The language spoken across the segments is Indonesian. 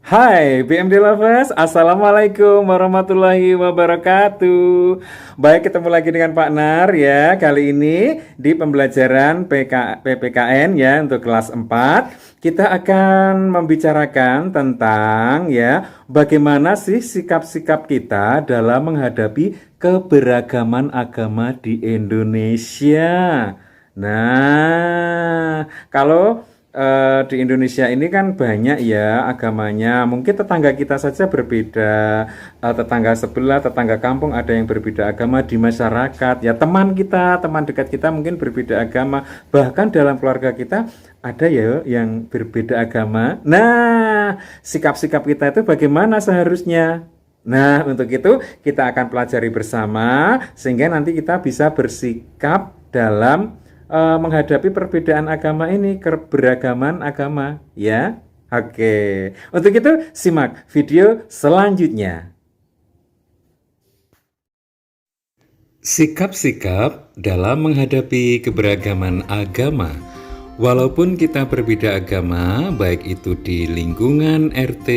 Hai BMD Lovers, Assalamualaikum warahmatullahi wabarakatuh. Baik, ketemu lagi dengan Pak Nar ya. Kali ini di pembelajaran PPKN ya untuk kelas 4 kita akan membicarakan tentang ya bagaimana sih sikap-sikap kita dalam menghadapi keberagaman agama di Indonesia. Nah, kalau di Indonesia ini kan banyak ya agamanya. Mungkin tetangga kita saja berbeda, tetangga sebelah, tetangga kampung ada yang berbeda agama di masyarakat. Ya teman kita, teman dekat kita mungkin berbeda agama. Bahkan dalam keluarga kita ada ya yang berbeda agama. Nah, sikap-sikap kita itu bagaimana seharusnya? Nah, untuk itu kita akan pelajari bersama sehingga nanti kita bisa bersikap dalam menghadapi perbedaan agama ini, keberagaman agama, ya. Oke, untuk itu simak video selanjutnya. Sikap-sikap dalam menghadapi keberagaman agama. Walaupun kita berbeda agama, baik itu di lingkungan RT,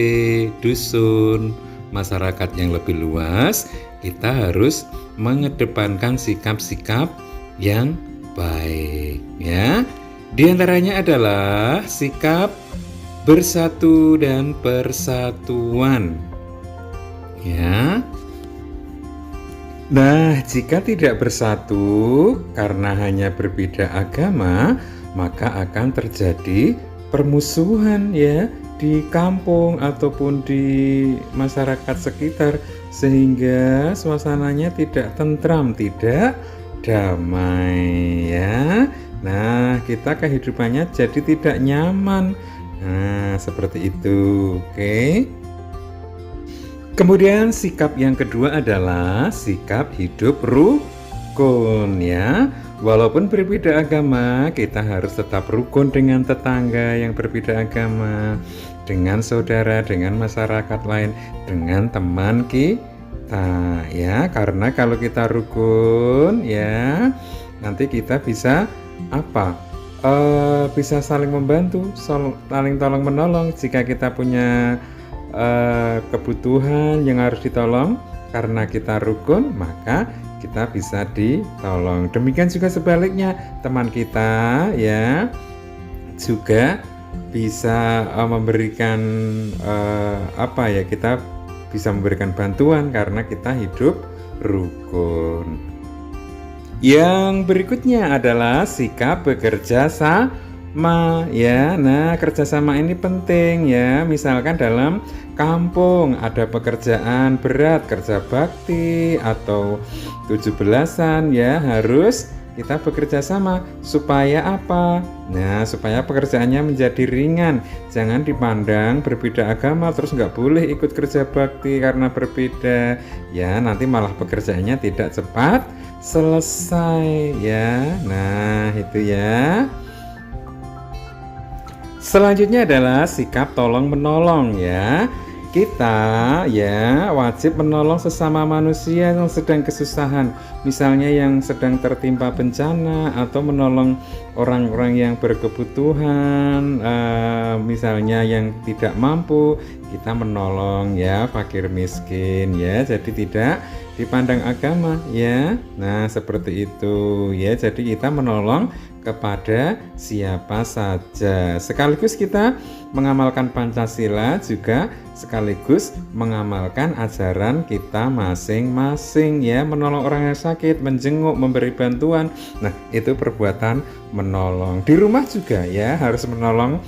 dusun, masyarakat yang lebih luas, kita harus mengedepankan sikap-sikap yang baik ya. Di antaranya adalah sikap bersatu dan persatuan. Ya. Nah, jika tidak bersatu karena hanya berbeda agama, maka akan terjadi permusuhan ya di kampung ataupun di masyarakat sekitar sehingga suasananya tidak tentram, tidak damai ya. Nah, kita kehidupannya jadi tidak nyaman. Nah, seperti itu. Oke. Kemudian sikap yang kedua adalah sikap hidup rukun ya. Walaupun berbeda agama, kita harus tetap rukun dengan tetangga yang berbeda agama, dengan saudara, dengan masyarakat lain, dengan teman kita. Ya, karena kalau kita rukun ya, nanti kita bisa apa? Bisa saling membantu, saling tolong menolong. Jika kita punya kebutuhan yang harus ditolong, karena kita rukun, maka kita bisa ditolong. Demikian juga sebaliknya, teman kita ya juga bisa memberikan apa ya, kita bisa memberikan bantuan karena kita hidup rukun. Yang berikutnya adalah sikap bekerja sama ya. Nah, kerjasama ini penting ya. Misalkan dalam kampung ada pekerjaan berat, kerja bakti atau 17-an ya, harus kita bekerja sama supaya apa? Nah, supaya pekerjaannya menjadi ringan. Jangan dipandang berbeda agama terus nggak boleh ikut kerja bakti karena berbeda. Ya, nanti malah pekerjaannya tidak cepat selesai ya. Nah, itu ya. Selanjutnya adalah sikap tolong menolong ya. Kita ya wajib menolong sesama manusia yang sedang kesusahan, misalnya yang sedang tertimpa bencana, atau menolong orang-orang yang berkebutuhan, misalnya yang tidak mampu, kita menolong ya, fakir miskin ya. Jadi tidak dipandang agama ya. Nah, seperti itu ya. Jadi kita menolong kepada siapa saja. Sekaligus kita mengamalkan Pancasila, juga sekaligus mengamalkan ajaran kita masing-masing ya, menolong orang yang sakit, menjenguk, memberi bantuan. Nah, itu perbuatan menolong. Di rumah juga ya harus menolong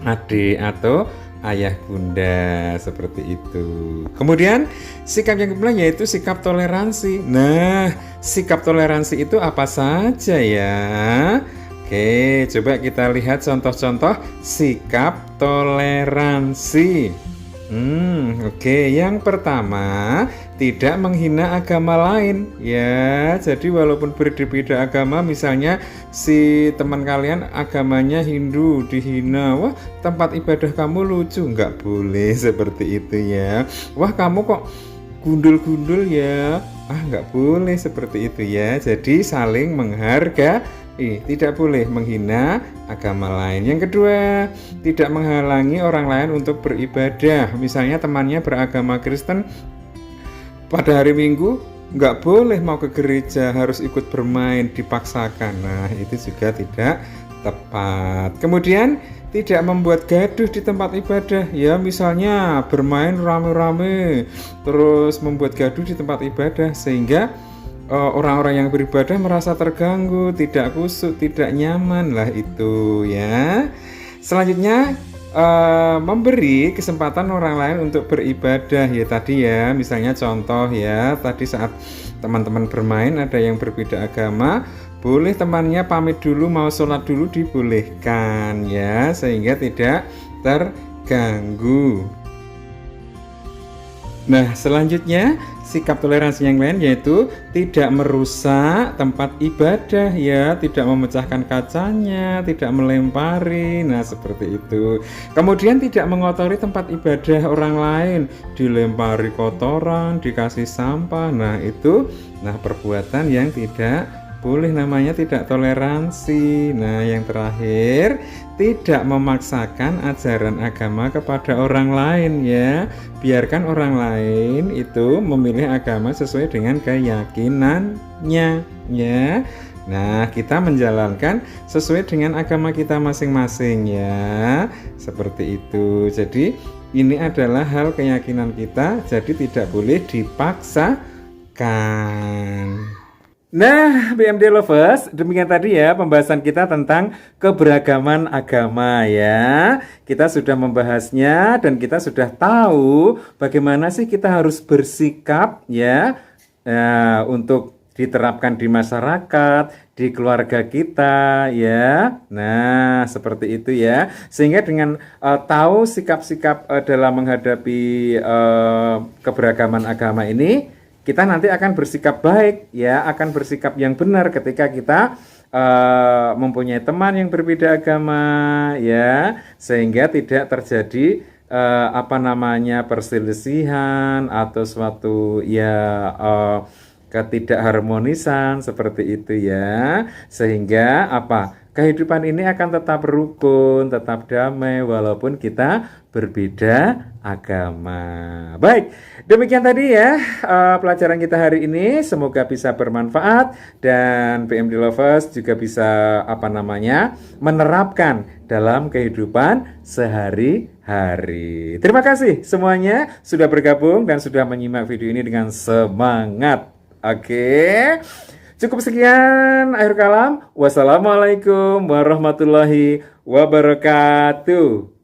adik atau ayah bunda, seperti itu. Kemudian sikap yang kedua yaitu sikap toleransi. Nah, sikap toleransi itu apa saja ya? Oke, coba kita lihat contoh-contoh sikap toleransi. Oke, yang pertama, tidak menghina agama lain ya. Jadi walaupun berbeda agama, misalnya si teman kalian agamanya Hindu dihina, wah tempat ibadah kamu lucu, nggak boleh seperti itu ya. Wah kamu kok gundul-gundul ya, nggak boleh seperti itu ya. Jadi saling menghargai Tidak boleh menghina agama lain. Yang kedua, tidak menghalangi orang lain untuk beribadah. Misalnya temannya beragama Kristen, pada hari Minggu nggak boleh mau ke gereja, harus ikut bermain, dipaksakan. Nah, itu juga tidak tepat. Kemudian tidak membuat gaduh di tempat ibadah, ya misalnya bermain rame-rame, terus membuat gaduh di tempat ibadah sehingga orang-orang yang beribadah merasa terganggu, tidak khusyuk, tidak nyaman lah itu ya. Selanjutnya memberi kesempatan orang lain untuk beribadah ya tadi ya, misalnya contoh ya, tadi saat teman-teman bermain ada yang berbeda agama, boleh temannya pamit dulu mau sholat dulu dibolehkan ya, sehingga tidak terganggu. Nah, selanjutnya sikap toleransi yang lain yaitu tidak merusak tempat ibadah ya, tidak memecahkan kacanya, tidak melempari, nah seperti itu. Kemudian tidak mengotori tempat ibadah orang lain, dilempari kotoran, dikasih sampah, nah itu perbuatan yang tidak boleh, namanya tidak toleransi. Nah, yang terakhir, tidak memaksakan ajaran agama kepada orang lain ya. Biarkan orang lain itu memilih agama sesuai dengan keyakinannya ya. Nah, kita menjalankan sesuai dengan agama kita masing-masing ya. Seperti itu. Jadi, ini adalah hal keyakinan kita, jadi tidak boleh dipaksakan. Nah, BMD Lovers, demikian tadi ya pembahasan kita tentang keberagaman agama ya. Kita sudah membahasnya dan kita sudah tahu bagaimana sih kita harus bersikap ya, untuk diterapkan di masyarakat, di keluarga kita ya. Nah, seperti itu ya. Sehingga dengan tahu sikap-sikap dalam menghadapi keberagaman agama ini, kita nanti akan bersikap baik ya, akan bersikap yang benar ketika kita mempunyai teman yang berbeda agama ya, sehingga tidak terjadi perselisihan atau suatu ya ketidakharmonisan seperti itu ya, sehingga kehidupan ini akan tetap rukun, tetap damai walaupun kita berbeda agama. Baik, demikian tadi ya pelajaran kita hari ini, semoga bisa bermanfaat dan BMD Lovers juga bisa menerapkan dalam kehidupan sehari-hari. Terima kasih semuanya sudah bergabung dan sudah menyimak video ini dengan semangat. Oke. Cukup sekian, akhir kalam. Wassalamualaikum warahmatullahi wabarakatuh.